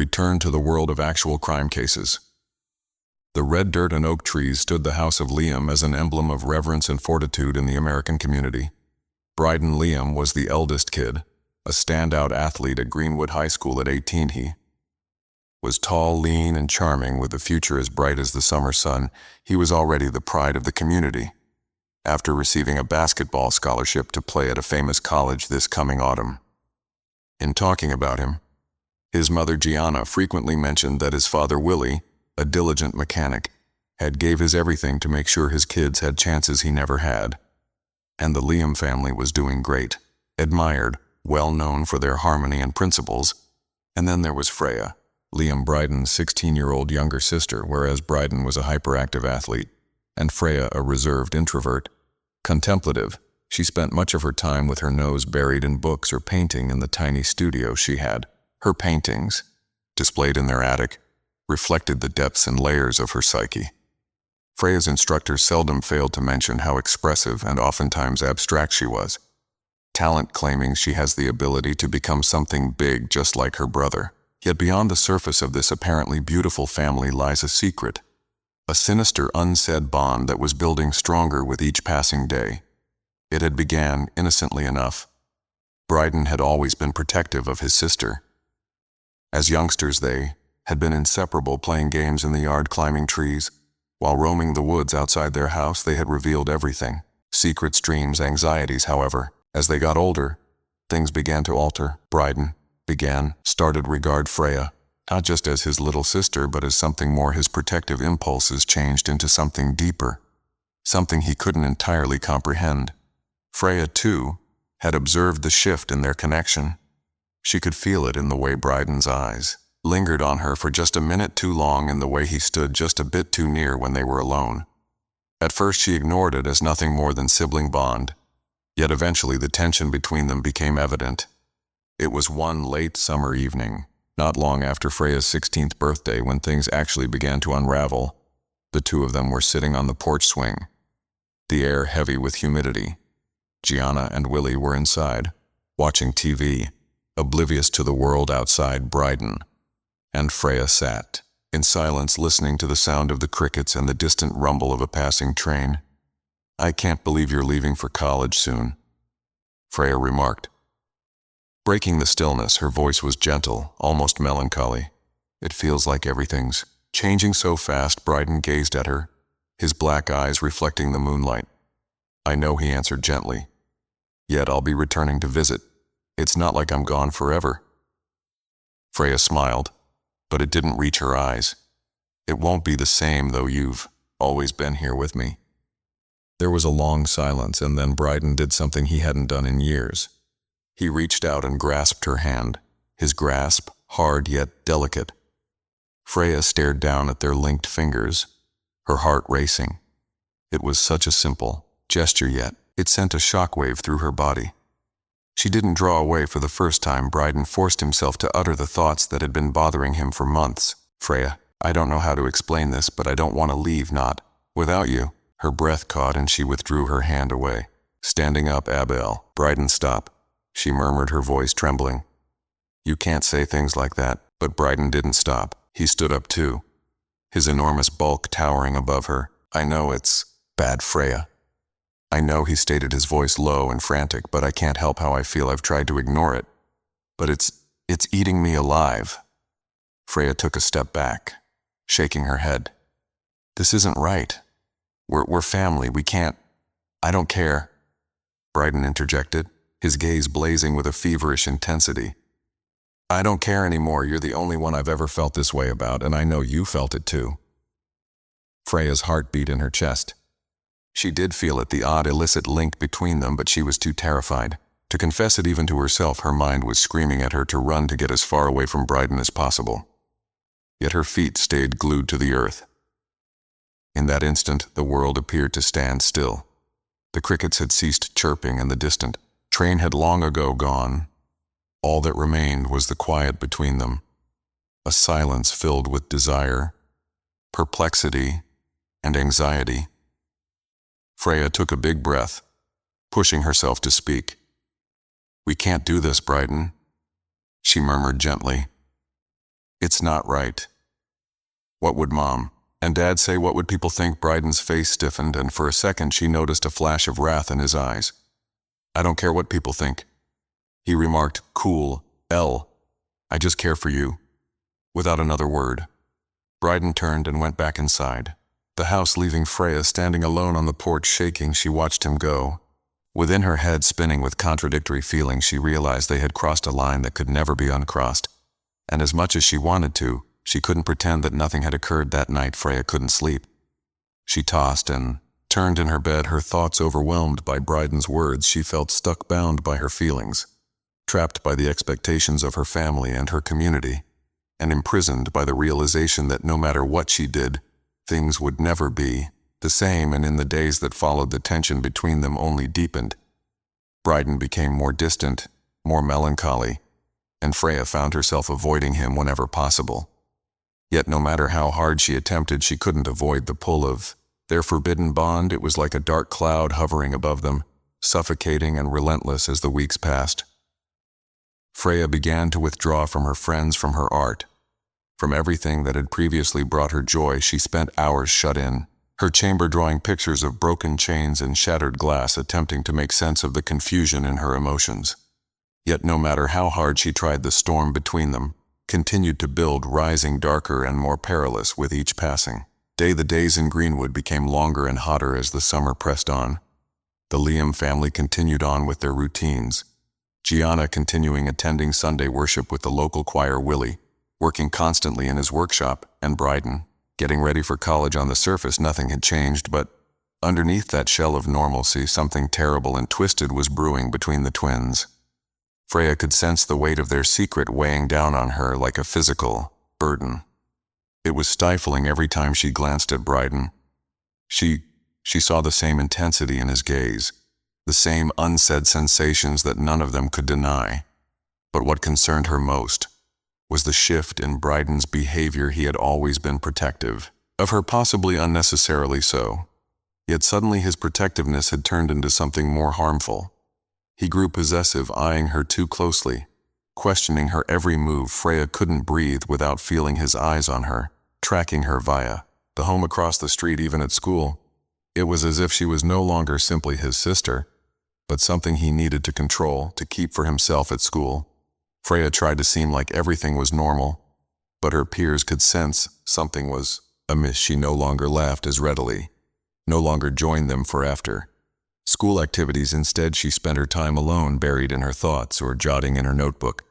returned to the world of actual crime cases. The red dirt and oak trees stood the house of Liam as an emblem of reverence and fortitude in the American community. Bryden Liam was the eldest kid, a standout athlete at Greenwood High School at 18. He was tall, lean, and charming, with a future as bright as the summer sun. He was already the pride of the community, after receiving a basketball scholarship to play at a famous college this coming autumn. In talking about him, his mother Gianna frequently mentioned that his father Willie, a diligent mechanic, had gave his everything to make sure his kids had chances he never had. And the Liam family was doing great, admired, well known for their harmony and principles. And then there was Freya, Liam Bryden's 16-year-old younger sister, whereas Bryden was a hyperactive athlete, and Freya a reserved introvert. Contemplative, she spent much of her time with her nose buried in books or painting in the tiny studio she had. Her paintings, displayed in their attic, reflected the depths and layers of her psyche. Freya's instructor seldom failed to mention how expressive and oftentimes abstract she was, talent claiming she has the ability to become something big just like her brother. Yet beyond the surface of this apparently beautiful family lies a secret, a sinister unsaid bond that was building stronger with each passing day. It had began innocently enough. Bryden had always been protective of his sister. As youngsters they had been inseparable, playing games in the yard, climbing trees. While roaming the woods outside their house, they had revealed everything. Secrets, dreams, anxieties. However, as they got older, things began to alter. Bryden started regard Freya, not just as his little sister, but as something more. His protective impulses changed into something deeper, something he couldn't entirely comprehend. Freya, too, had observed the shift in their connection. She could feel it in the way Bryden's eyes lingered on her for just a minute too long, in the way he stood just a bit too near when they were alone. At first she ignored it as nothing more than sibling bond, yet eventually the tension between them became evident. It was one late summer evening, not long after Freya's 16th birthday, when things actually began to unravel. The two of them were sitting on the porch swing, the air heavy with humidity. Gianna and Willie were inside, watching TV, oblivious to the world outside. Bryden and Freya sat in silence, listening to the sound of the crickets and the distant rumble of a passing train. "I can't believe you're leaving for college soon," Freya remarked. Breaking the stillness, her voice was gentle, almost melancholy. "It feels like everything's changing so fast." Bryden gazed at her, his black eyes reflecting the moonlight. "I know," he answered gently. "Yet I'll be returning to visit. It's not like I'm gone forever." Freya smiled, but it didn't reach her eyes. "It won't be the same, though. You've always been here with me." There was a long silence, and then Bryden did something he hadn't done in years. He reached out and grasped her hand, his grasp hard yet delicate. Freya stared down at their linked fingers, her heart racing. It was such a simple gesture, yet it sent a shockwave through her body. She didn't draw away. For the first time, Bryden forced himself to utter the thoughts that had been bothering him for months. "Freya, I don't know how to explain this, but I don't want to leave, not without you." Her breath caught and she withdrew her hand away. Standing up, "Abel." Bryden, "Stop," she murmured, her voice trembling. "You can't say things like that." But Bryden didn't stop. He stood up too, his enormous bulk towering above her. "I know it's bad, Freya. I know," he stated, his voice low and frantic, "but I can't help how I feel. I've tried to ignore it, but it's eating me alive." Freya took a step back, shaking her head. "This isn't right. We're family. We can't." "I don't care," Bryden interjected, his gaze blazing with a feverish intensity. "I don't care anymore. You're the only one I've ever felt this way about, and I know you felt it too." Freya's heart beat in her chest. She did feel it, the odd illicit link between them, but she was too terrified to confess it even to herself. Her mind was screaming at her to run, to get as far away from Bryden as possible. Yet her feet stayed glued to the earth. In that instant, the world appeared to stand still. The crickets had ceased chirping, and the distant train had long ago gone. All that remained was the quiet between them, a silence filled with desire, perplexity, and anxiety. Freya took a big breath, pushing herself to speak. "We can't do this, Bryden," she murmured gently. It's not right. What would Mom and Dad say? What would people think? Bryden's face stiffened, and for a second she noticed a flash of wrath in his eyes. I don't care what people think, he remarked, cool, I just care for you. Without another word, Bryden turned and went back inside the house, leaving Freya standing alone on the porch, shaking. She watched him go. Within her head spinning with contradictory feelings, she realized they had crossed a line that could never be uncrossed. And as much as she wanted to, she couldn't pretend that nothing had occurred that night. Freya couldn't sleep. She tossed and turned in her bed, her thoughts overwhelmed by Bryden's words. She felt stuck, bound by her feelings, trapped by the expectations of her family and her community, and imprisoned by the realization that no matter what she did, things would never be the same. And in the days that followed, the tension between them only deepened. Bryden became more distant, more melancholy, and Freya found herself avoiding him whenever possible. Yet no matter how hard she attempted, she couldn't avoid the pull of their forbidden bond. It was like a dark cloud hovering above them, suffocating and relentless. As the weeks passed, Freya began to withdraw from her friends, from her art, from everything that had previously brought her joy. She spent hours shut in her chamber, drawing pictures of broken chains and shattered glass, attempting to make sense of the confusion in her emotions. Yet no matter how hard she tried, the storm between them continued to build, rising darker and more perilous with each passing day. The days in Greenwood became longer and hotter as the summer pressed on. The Liam family continued on with their routines, Gianna continuing attending Sunday worship with the local choir, Willie working constantly in his workshop, and Bryden getting ready for college. On the surface, nothing had changed, but underneath that shell of normalcy, something terrible and twisted was brewing between the twins. Freya could sense the weight of their secret weighing down on her like a physical burden. It was stifling. Every time she glanced at Bryden, she saw the same intensity in his gaze, the same unsaid sensations that none of them could deny. But what concerned her most was the shift in Bryden's behavior. He had always been protective of her, possibly unnecessarily so. Yet suddenly his protectiveness had turned into something more harmful. He grew possessive, eyeing her too closely, questioning her every move. Freya couldn't breathe without feeling his eyes on her, tracking her via the home across the street, even at school. It was as if she was no longer simply his sister, but something he needed to control, to keep for himself. At school, Freya tried to seem like everything was normal, but her peers could sense something was amiss. She no longer laughed as readily, no longer joined them for after-school activities. Instead, she spent her time alone, buried in her thoughts or jotting in her notebook,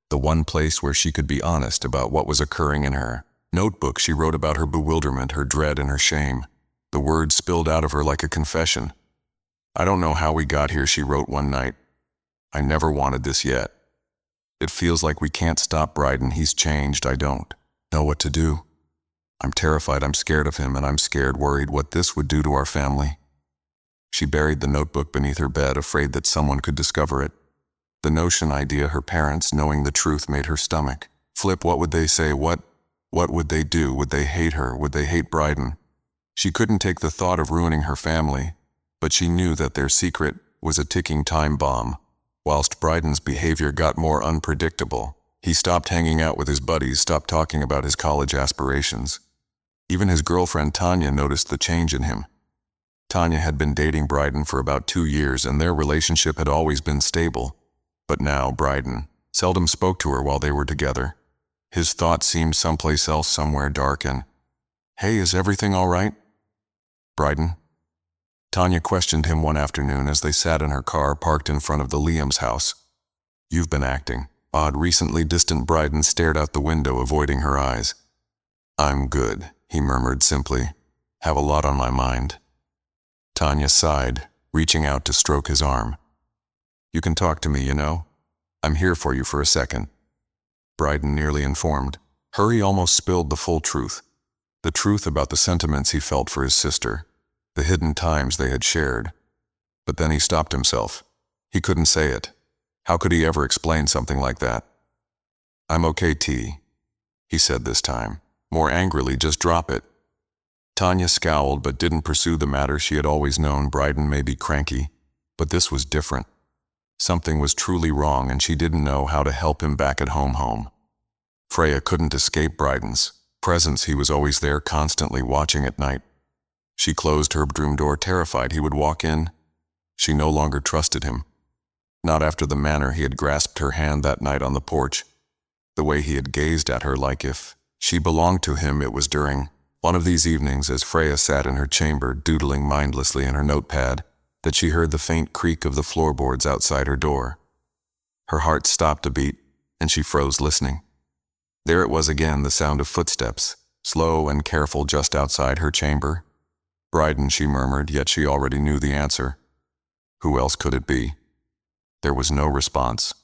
the one place where she could be honest about what was occurring. In her notebook, she wrote about her bewilderment, her dread, and her shame. The words spilled out of her like a confession. I don't know how we got here, she wrote one night. I never wanted this yet. It feels like we can't stop Bryden. He's changed. I don't know what to do. I'm terrified. I'm scared of him, and I'm scared, worried what this would do to our family. She buried the notebook beneath her bed, afraid that someone could discover it. The idea, her parents knowing the truth, made her stomach flip. What would they say? What would they do? Would they hate her? Would they hate Bryden? She couldn't take the thought of ruining her family, but she knew that their secret was a ticking time bomb. Whilst Bryden's behavior got more unpredictable, he stopped hanging out with his buddies, stopped talking about his college aspirations. Even his girlfriend Tanya noticed the change in him. Tanya had been dating Bryden for about 2 years, and their relationship had always been stable. But now Bryden seldom spoke to her while they were together. His thoughts seemed someplace else, somewhere dark and, "Hey, is everything all right, Bryden?" Tanya questioned him one afternoon as they sat in her car parked in front of the Liam's house. "You've been acting odd recently." Distant Bryden stared out the window, avoiding her eyes. "I'm good," he murmured simply. "Have a lot on my mind." Tanya sighed, reaching out to stroke his arm. "You can talk to me, you know. I'm here for you for a second," Bryden nearly informed her. He almost spilled the full truth. The truth about the sentiments he felt for his sister, the hidden times they had shared. But then he stopped himself. He couldn't say it. How could he ever explain something like that? "I'm okay, T," he said this time, more angrily. "Just drop it." Tanya scowled but didn't pursue the matter. She had always known Bryden may be cranky, but this was different. Something was truly wrong, and she didn't know how to help him back at home. Freya couldn't escape Bryden's presence. He was always there, constantly watching at night. She closed her bedroom door, terrified he would walk in. She no longer trusted him. Not after the manner he had grasped her hand that night on the porch, the way he had gazed at her like if she belonged to him. It was during one of these evenings, as Freya sat in her chamber doodling mindlessly in her notepad, that she heard the faint creak of the floorboards outside her door. Her heart stopped a beat, and she froze, listening. There it was again, the sound of footsteps, slow and careful, just outside her chamber. Bryden, she murmured, yet she already knew the answer. Who else could it be? There was no response.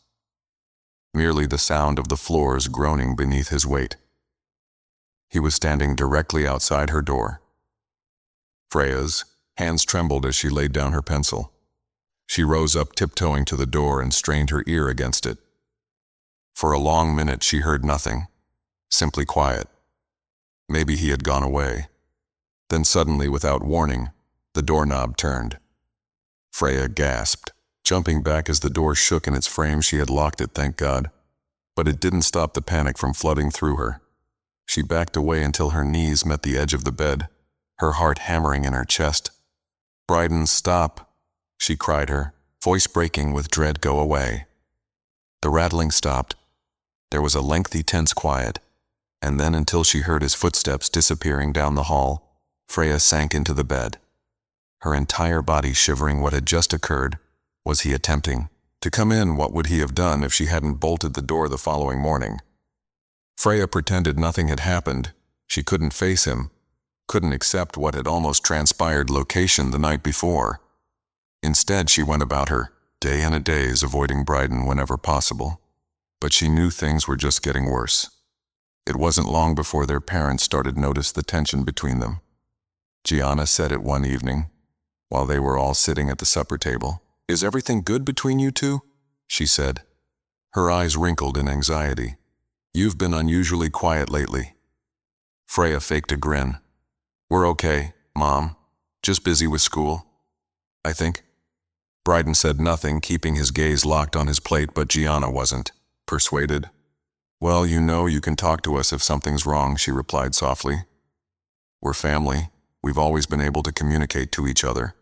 Merely the sound of the floors groaning beneath his weight. He was standing directly outside her door. Freya's hands trembled as she laid down her pencil. She rose up, tiptoeing to the door, and strained her ear against it. For a long minute she heard nothing, simply quiet. Maybe he had gone away. Then suddenly, without warning, the doorknob turned. Freya gasped, jumping back as the door shook in its frame. She had locked it, thank God. But it didn't stop the panic from flooding through her. She backed away until her knees met the edge of the bed, her heart hammering in her chest. Bryden, stop, she cried, her voice breaking with dread. Go away. The rattling stopped. There was a lengthy, tense quiet, and then, until she heard his footsteps disappearing down the hall, Freya sank into the bed, her entire body shivering. What had just occurred? Was he attempting to come in? What would he have done if she hadn't bolted the door the following morning? Freya pretended nothing had happened. She couldn't face him, couldn't accept what had almost transpired location the night before. Instead, she went about her day and a days, avoiding Bryden whenever possible. But she knew things were just getting worse. It wasn't long before their parents started to notice the tension between them. Gianna said it one evening, while they were all sitting at the supper table. Is everything good between you two? She said. Her eyes wrinkled in anxiety. You've been unusually quiet lately. Freya faked a grin. We're okay, Mom. Just busy with school, I think. Bryden said nothing, keeping his gaze locked on his plate, but Gianna wasn't persuaded. Well, you can talk to us if something's wrong, she replied softly. We're family. We've always been able to communicate to each other.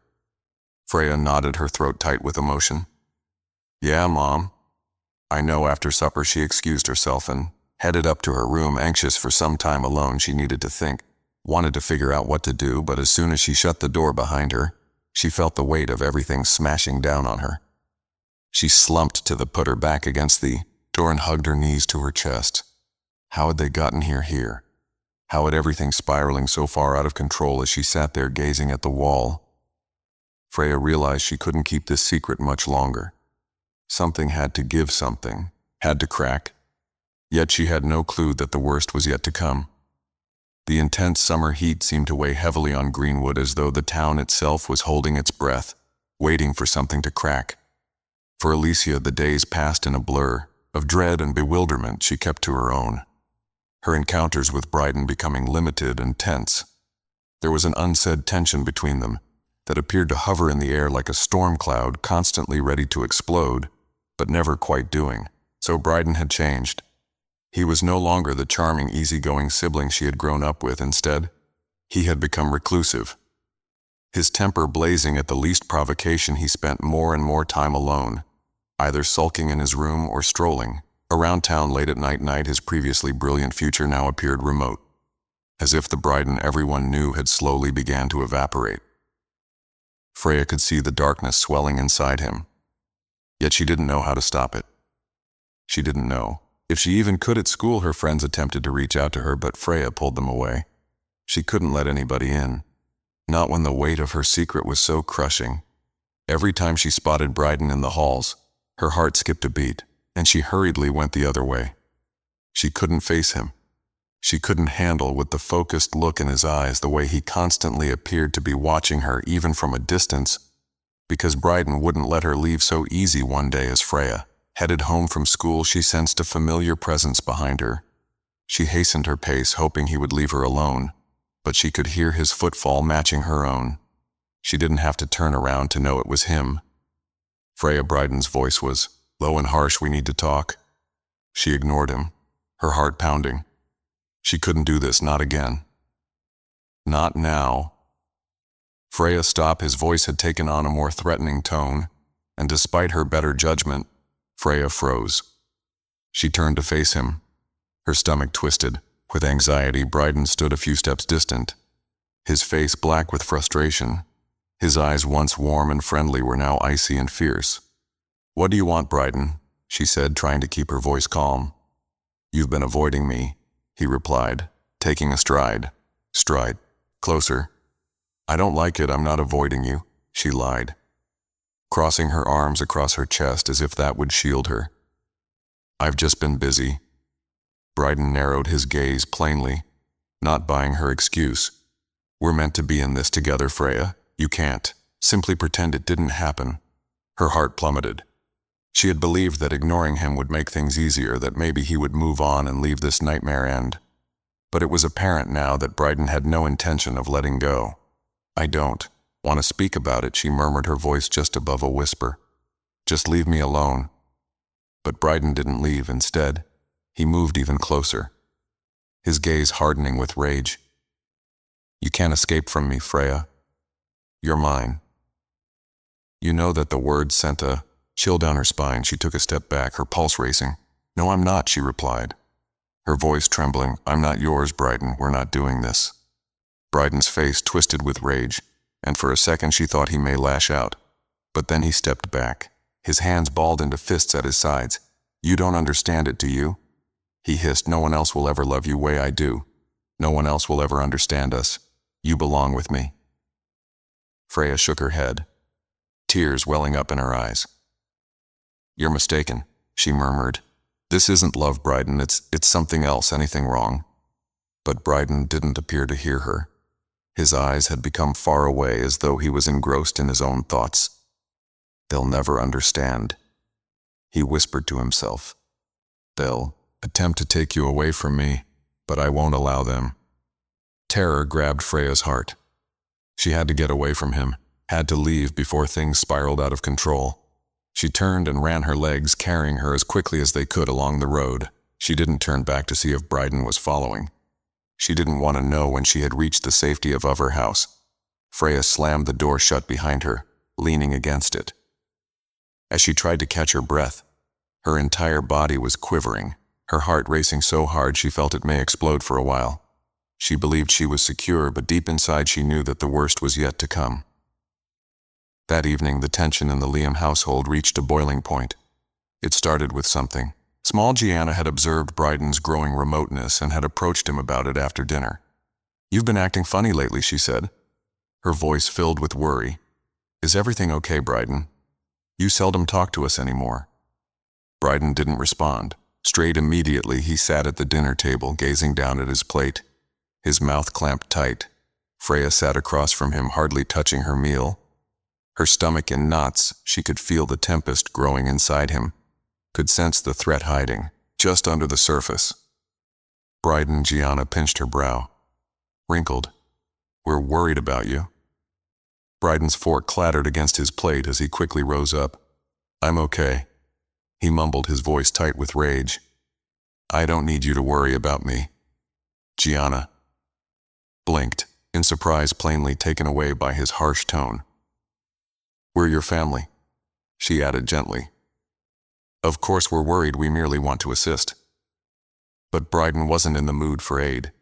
Freya nodded, her throat tight with emotion. Yeah, Mom. I know. After supper, she excused herself and headed up to her room, anxious for some time alone. She needed to think, wanted to figure out what to do, but as soon as she shut the door behind her, she felt the weight of everything smashing down on her. She slumped to put her back against the door and hugged her knees to her chest. How had they gotten here? How had everything spiraling so far out of control? As she sat there gazing at the wall, Freya realized she couldn't keep this secret much longer. Something had to give, something had to crack. Yet she had no clue that the worst was yet to come. The intense summer heat seemed to weigh heavily on Greenwood, as though the town itself was holding its breath, waiting for something to crack. For Alicia, the days passed in a blur of dread and bewilderment. She kept to her own, her encounters with Bryden becoming limited and tense. There was an unsaid tension between them that appeared to hover in the air like a storm cloud, constantly ready to explode, but never quite doing. So Bryden had changed. He was no longer the charming, easygoing sibling she had grown up with. Instead, he had become reclusive. His temper blazing at the least provocation, he spent more and more time alone, either sulking in his room or strolling around town late at night. His previously brilliant future now appeared remote, as if the Bryden everyone knew had slowly began to evaporate. Freya could see the darkness swelling inside him, yet she didn't know how to stop it. She didn't know if she even could. At school, her friends attempted to reach out to her, but Freya pulled them away. She couldn't let anybody in, not when the weight of her secret was so crushing. Every time she spotted Bryden in the halls, her heart skipped a beat, and she hurriedly went the other way. She couldn't face him. She couldn't handle with the focused look in his eyes, the way he constantly appeared to be watching her, even from a distance, because Bryden wouldn't let her leave so easy. One day, as Freya headed home from school, she sensed a familiar presence behind her. She hastened her pace, hoping he would leave her alone, but she could hear his footfall matching her own. She didn't have to turn around to know it was him. Freya, Bryden's voice was low and harsh. We need to talk. She ignored him. her heart pounding. She couldn't do this, not again. Not now. Freya stopped. His voice had taken on a more threatening tone, and despite her better judgment, Freya froze. She turned to face him, her stomach twisted. With anxiety, Bryden stood a few steps distant, his face black with frustration. His eyes, once warm and friendly, were now icy and fierce. "What do you want, Bryden?" she said, trying to keep her voice calm. "You've been avoiding me," he replied, taking a stride. Closer. "I don't like it. I'm not avoiding you," she lied, crossing her arms across her chest as if that would shield her. "I've just been busy." Bryden narrowed his gaze plainly, not buying her excuse. "We're meant to be in this together, Freya. You can't simply pretend it didn't happen." Her heart plummeted. She had believed that ignoring him would make things easier, that maybe he would move on and leave this nightmare end. But it was apparent now that Bryden had no intention of letting go. "I don't want to speak about it," she murmured, her voice just above a whisper. "Just leave me alone." But Bryden didn't leave. Instead, he moved even closer, his gaze hardening with rage. "You can't escape from me, Freya. You're mine." You know that the word sent a chill down her spine. She took a step back, her pulse racing. "No, I'm not," she replied, her voice trembling. "I'm not yours, Bryden. We're not doing this." Bryden's face twisted with rage, and for a second she thought he may lash out. But then he stepped back, his hands balled into fists at his sides. "You don't understand it, do you?" he hissed. "No one else will ever love you way I do. No one else will ever understand us. You belong with me." Freya shook her head, tears welling up in her eyes. "You're mistaken," she murmured. "This isn't love, Bryden. It's something else. Anything wrong?" But Bryden didn't appear to hear her. His eyes had become far away, as though he was engrossed in his own thoughts. "They'll never understand," he whispered to himself. "They'll attempt to take you away from me, but I won't allow them." Terror grabbed Freya's heart. She had to get away from him, had to leave before things spiraled out of control. She turned and ran, her legs carrying her as quickly as they could along the road. She didn't turn back to see if Bryden was following. She didn't want to know when she had reached the safety of her house. Freya slammed the door shut behind her, leaning against it. As she tried to catch her breath, her entire body was quivering, her heart racing so hard she felt it may explode for a while. She believed she was secure, but deep inside she knew that the worst was yet to come. That evening, the tension in the Liam household reached a boiling point. It started with something small. Gianna had observed Bryden's growing remoteness and had approached him about it after dinner. "You've been acting funny lately," she said, her voice filled with worry. "Is everything okay, Bryden? You seldom talk to us anymore." Bryden didn't respond. Straight immediately, he sat at the dinner table, gazing down at his plate, his mouth clamped tight. Freya sat across from him, hardly touching her meal, her stomach in knots. She could feel the tempest growing inside him, could sense the threat hiding just under the surface. Bryden, Gianna pinched her brow, wrinkled. "We're worried about you." Bryden's fork clattered against his plate as he quickly rose up. "I'm okay," he mumbled, his voice tight with rage. "I don't need you to worry about me." Gianna blinked, in surprise, plainly taken away by his harsh tone. "We're your family," she added gently. "Of course we're worried. We merely want to assist." But Bryden wasn't in the mood for aid.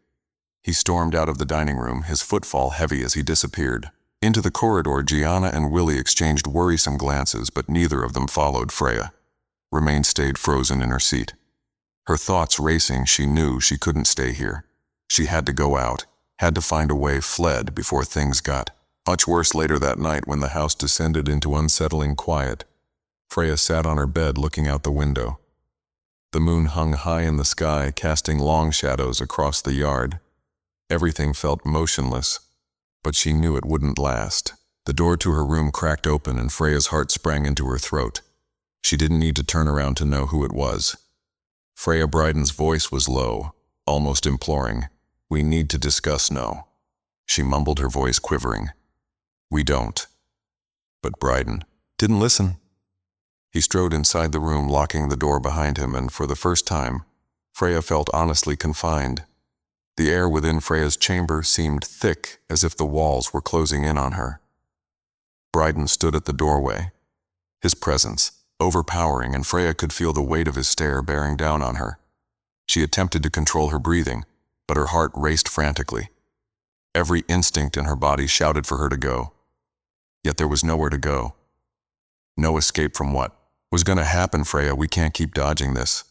He stormed out of the dining room, his footfall heavy as he disappeared. Into the corridor, Gianna and Willie exchanged worrisome glances, but neither of them followed. Freya stayed frozen in her seat, her thoughts racing. She knew she couldn't stay here. She had to go out, had to find a way, fled before things got much worse. Later that night, when the house descended into unsettling quiet, Freya sat on her bed looking out the window. The moon hung high in the sky, casting long shadows across the yard. Everything felt motionless, but she knew it wouldn't last. The door to her room cracked open and Freya's heart sprang into her throat. She didn't need to turn around to know who it was. Freya Bryden's voice was low, almost imploring. "We need to discuss." "No," she mumbled, her voice quivering. "We don't." But Bryden didn't listen. He strode inside the room, locking the door behind him, and for the first time, Freya felt honestly confined. The air within Freya's chamber seemed thick, as if the walls were closing in on her. Bryden stood at the doorway, his presence overpowering, and Freya could feel the weight of his stare bearing down on her. She attempted to control her breathing, but her heart raced frantically. Every instinct in her body shouted for her to go. Yet there was nowhere to go. No escape from what was going to happen. Freya, we can't keep dodging this.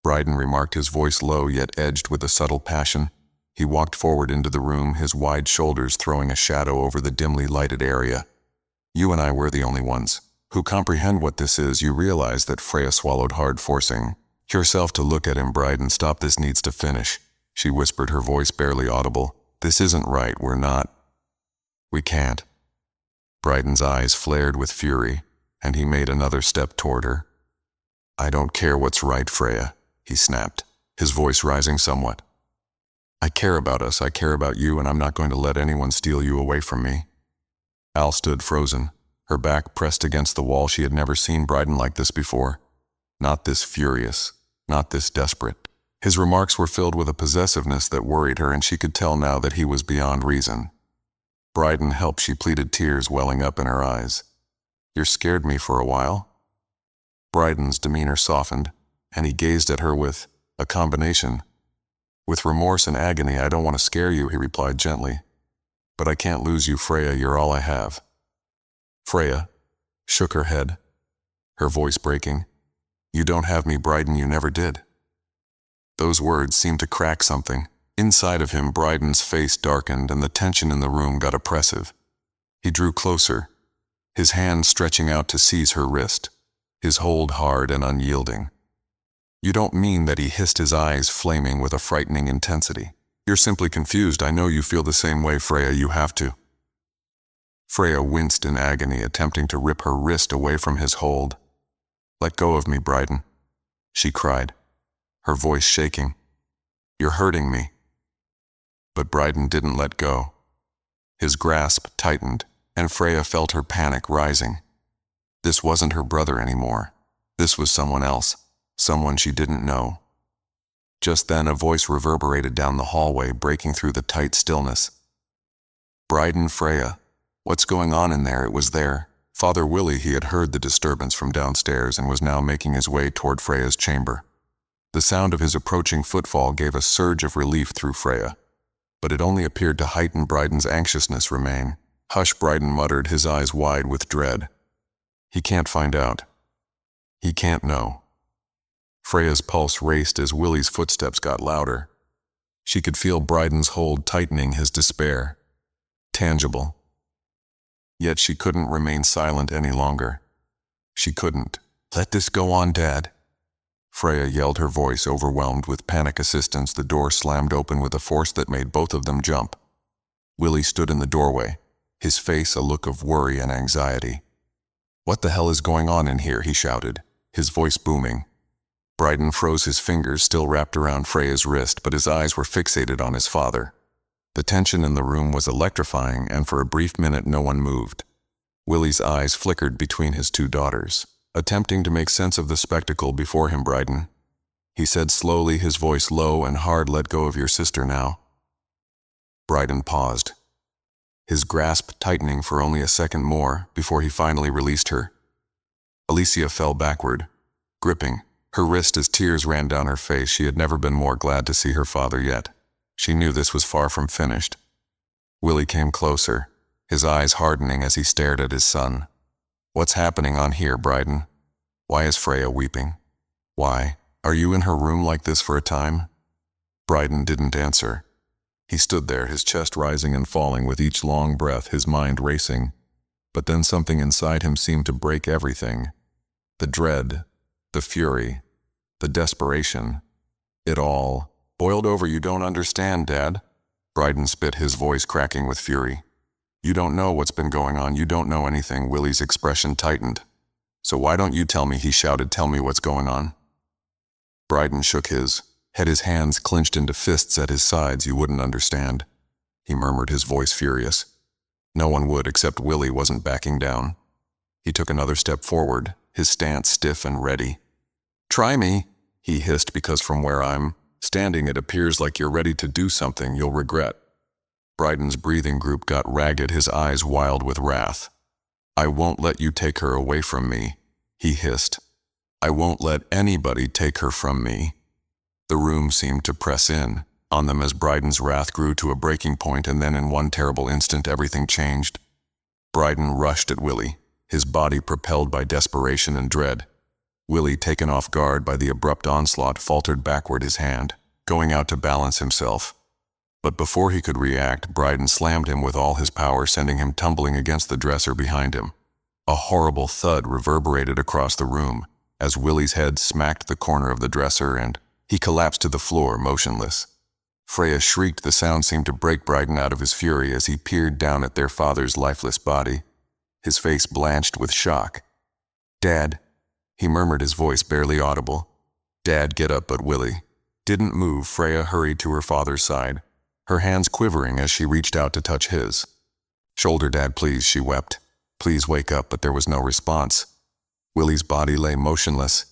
Bryden remarked, his voice low yet edged with a subtle passion. He walked forward into the room, his wide shoulders throwing a shadow over the dimly lighted area. You and I were the only ones who comprehend what this is. You realize that? Freya swallowed hard, forcing herself to look at him. Bryden, stop, this needs to finish, she whispered, her voice barely audible. This isn't right, we're not. We can't. Bryden's eyes flared with fury, and he made another step toward her. I don't care what's right, Freya, he snapped, his voice rising somewhat. I care about us, I care about you, and I'm not going to let anyone steal you away from me. Al stood frozen, her back pressed against the wall. She had never seen Bryden like this before. Not this furious, not this desperate. His remarks were filled with a possessiveness that worried her, and she could tell now that he was beyond reason. Bryden, help, she pleaded, tears welling up in her eyes. You scared me for a while. Bryden's demeanor softened, and he gazed at her with a combination. With remorse and agony. I don't want to scare you, he replied gently. But I can't lose you, Freya, you're all I have. Freya shook her head, her voice breaking. You don't have me, Bryden, you never did. Those words seemed to crack something inside of him. Bryden's face darkened, and the tension in the room got oppressive. He drew closer, his hand stretching out to seize her wrist, his hold hard and unyielding. You don't mean that? He hissed, his eyes flaming with a frightening intensity. You're simply confused. I know you feel the same way, Freya, you have to. Freya winced in agony, attempting to rip her wrist away from his hold. Let go of me, Bryden, she cried, her voice shaking. You're hurting me. But Bryden didn't let go. His grasp tightened, and Freya felt her panic rising. This wasn't her brother anymore. This was someone else, someone she didn't know. Just then a voice reverberated down the hallway, breaking through the tight stillness. Bryden, Freya, what's going on in there? It was there. Father Willie. He had heard the disturbance from downstairs and was now making his way toward Freya's chamber. The sound of his approaching footfall gave a surge of relief through Freya, but it only appeared to heighten Bryden's anxiousness. Remain. Hush, Bryden muttered, his eyes wide with dread. He can't find out. He can't know. Freya's pulse raced as Willie's footsteps got louder. She could feel Bryden's hold tightening, his despair tangible. Yet she couldn't remain silent any longer. She couldn't. Let this go on, Dad, Freya yelled, her voice overwhelmed with panic. Assistance. The door slammed open with a force that made both of them jump. Willie stood in the doorway, his face a look of worry and anxiety. What the hell is going on in here? He shouted, his voice booming. Bryden froze, his fingers still wrapped around Freya's wrist, but his eyes were fixated on his father. The tension in the room was electrifying, and for a brief minute no one moved. Willie's eyes flickered between his two daughters, attempting to make sense of the spectacle before him. Bryden, he said slowly, his voice low and hard, let go of your sister now. Bryden paused, his grasp tightening for only a second more before he finally released her. Alicia fell backward, gripping her wrist as tears ran down her face. She had never been more glad to see her father yet. She knew this was far from finished. Willie came closer, his eyes hardening as he stared at his son. What's happening on here, Bryden? Why is Freya weeping? Why are you in her room like this for a time? Bryden didn't answer. He stood there, his chest rising and falling with each long breath, his mind racing. But then something inside him seemed to break everything. The dread, the fury, the desperation. It all boiled over. You don't understand, Dad, Bryden spit, his voice cracking with fury. You don't know what's been going on. You don't know anything. Willie's expression tightened. So why don't you tell me? He shouted. Tell me what's going on. Bryden shook his head, his hands clenched into fists at his sides. You wouldn't understand, he murmured, his voice furious. No one would, except Willie wasn't backing down. He took another step forward, his stance stiff and ready. Try me, he hissed, because from where I'm standing it appears like you're ready to do something you'll regret. Bryden's breathing group got ragged, his eyes wild with wrath. I won't let you take her away from me, he hissed. I won't let anybody take her from me. The room seemed to press in on them as Bryden's wrath grew to a breaking point, and then in one terrible instant everything changed. Bryden rushed at Willie, his body propelled by desperation and dread. Willie, taken off guard by the abrupt onslaught, faltered backward, his hand going out to balance himself. But before he could react, Bryden slammed him with all his power, sending him tumbling against the dresser behind him. A horrible thud reverberated across the room as Willie's head smacked the corner of the dresser and he collapsed to the floor, motionless. Freya shrieked. The sound seemed to break Bryden out of his fury as he peered down at their father's lifeless body, his face blanched with shock. Dad, he murmured, his voice barely audible. Dad, get up. But Willie didn't move. Freya hurried to her father's side, her hands quivering as she reached out to touch his shoulder. Dad, please, she wept. Please wake up. But there was no response. Willie's body lay motionless,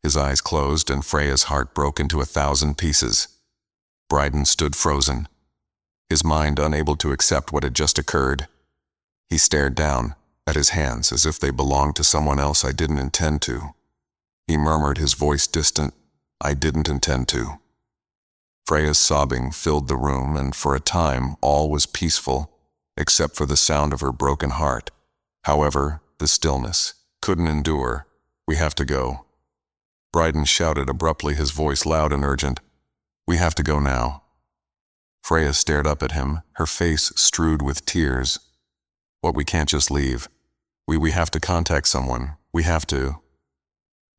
his eyes closed, and Freya's heart broke into 1,000 pieces. Bryden stood frozen, his mind unable to accept what had just occurred. He stared down at his hands as if they belonged to someone else. I didn't intend to, he murmured, his voice distant. I didn't intend to. Freya's sobbing filled the room, and for a time all was peaceful, except for the sound of her broken heart. However, the stillness couldn't endure. We have to go, Bryden shouted abruptly, his voice loud and urgent. We have to go now. Freya stared up at him, her face strewed with tears. What, we can't just leave. We have to contact someone. We have to.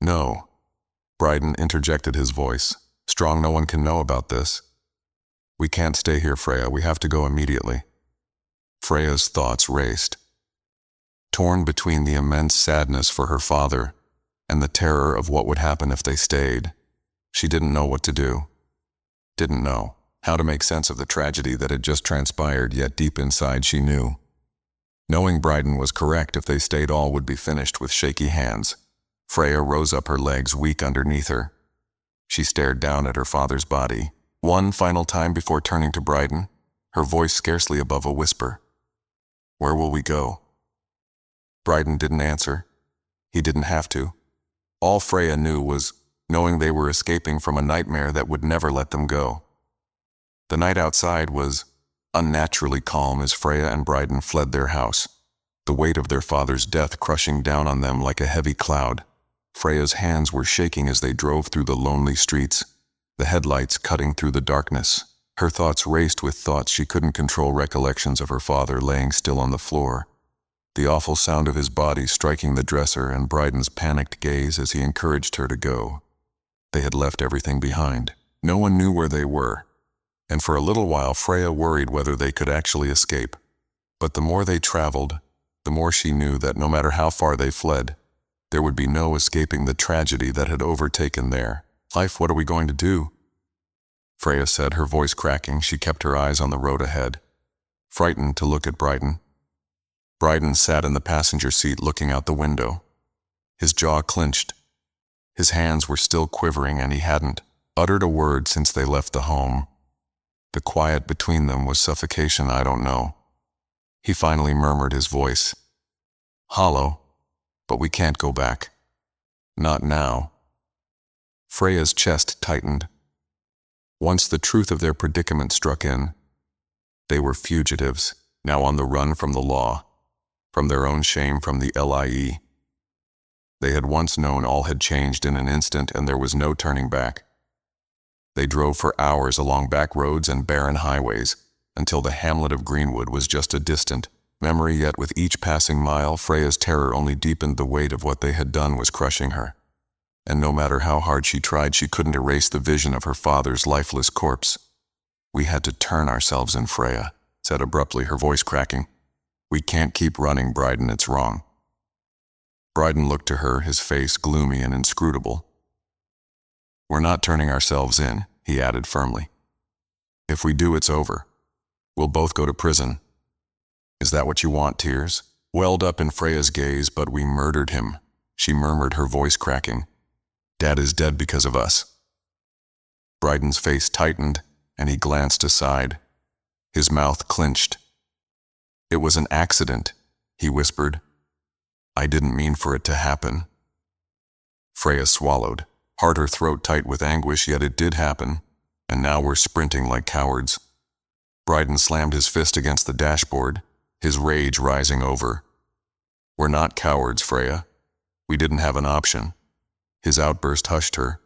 No, Bryden interjected, his voice strong. No one can know about this. We can't stay here, Freya. We have to go immediately. Freya's thoughts raced, torn between the immense sadness for her father and the terror of what would happen if they stayed. She didn't know what to do, didn't know how to make sense of the tragedy that had just transpired, yet deep inside she knew. Knowing Bryden was correct, if they stayed all would be finished. With shaky hands, Freya rose up, her legs weak underneath her. She stared down at her father's body one final time before turning to Bryden, her voice scarcely above a whisper. Where will we go? Bryden didn't answer. He didn't have to. All Freya knew was knowing they were escaping from a nightmare that would never let them go. The night outside was unnaturally calm as Freya and Bryden fled their house, the weight of their father's death crushing down on them like a heavy cloud. Freya's hands were shaking as they drove through the lonely streets, the headlights cutting through the darkness. Her thoughts raced with thoughts she couldn't control, recollections of her father laying still on the floor, the awful sound of his body striking the dresser, and Bryden's panicked gaze as he encouraged her to go. They had left everything behind. No one knew where they were, and for a little while Freya worried whether they could actually escape. But the more they traveled, the more she knew that no matter how far they fled, there would be no escaping the tragedy that had overtaken their life. What are we going to do? Freya said, her voice cracking. She kept her eyes on the road ahead, frightened to look at Bryden. Bryden sat in the passenger seat looking out the window, his jaw clenched. His hands were still quivering, and he hadn't uttered a word since they left the home. The quiet between them was suffocation. I don't know, he finally murmured, his voice hollow. But we can't go back. Not now. Freya's chest tightened. Once the truth of their predicament struck in, they were fugitives, now on the run from the law, from their own shame, from the LIE. They had once known all had changed in an instant, and there was no turning back. They drove for hours along back roads and barren highways, until the hamlet of Greenwood was just a distant memory. Yet with each passing mile, Freya's terror only deepened. The weight of what they had done was crushing her, and no matter how hard she tried, she couldn't erase the vision of her father's lifeless corpse. We had to turn ourselves in, Freya said abruptly, her voice cracking. We can't keep running, Bryden. It's wrong. Bryden looked to her, his face gloomy and inscrutable. We're not turning ourselves in, he added firmly. If we do, it's over. We'll both go to prison. Is that what you want? Tears welled up in Freya's gaze. But we murdered him, she murmured, her voice cracking. Dad is dead because of us. Bryden's face tightened, and he glanced aside. His mouth clenched. It was an accident, he whispered. I didn't mean for it to happen. Freya swallowed, hard her throat tight with anguish, yet it did happen, and now we're sprinting like cowards. Bryden slammed his fist against the dashboard, his rage rising over. We're not cowards, Freya. We didn't have an option. His outburst hushed her,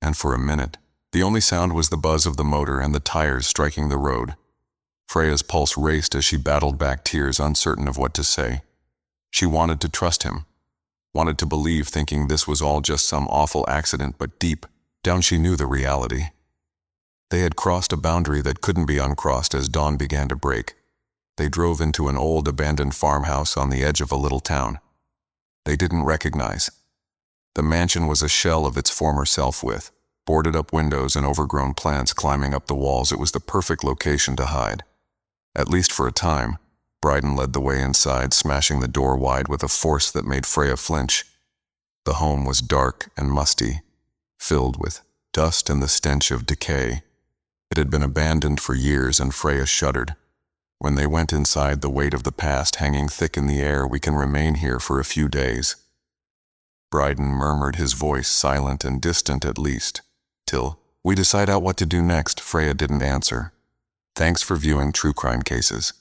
and for a minute, the only sound was the buzz of the motor and the tires striking the road. Freya's pulse raced as she battled back tears, uncertain of what to say. She wanted to trust him, wanted to believe, thinking this was all just some awful accident, but deep down she knew the reality. They had crossed a boundary that couldn't be uncrossed as dawn began to break. They drove into an old abandoned farmhouse on the edge of a little town they didn't recognize. The mansion was a shell of its former self, with boarded-up windows and overgrown plants climbing up the walls. It was the perfect location to hide. At least for a time, Bryden led the way inside, smashing the door wide with a force that made Freya flinch. The home was dark and musty, filled with dust and the stench of decay. It had been abandoned for years, and Freya shuddered. When they went inside, the weight of the past hanging thick in the air. We can remain here for a few days. Bryden murmured, his voice silent and distant, at least, till we decide out what to do next. Freya didn't answer. Thanks for viewing True Crime Cases.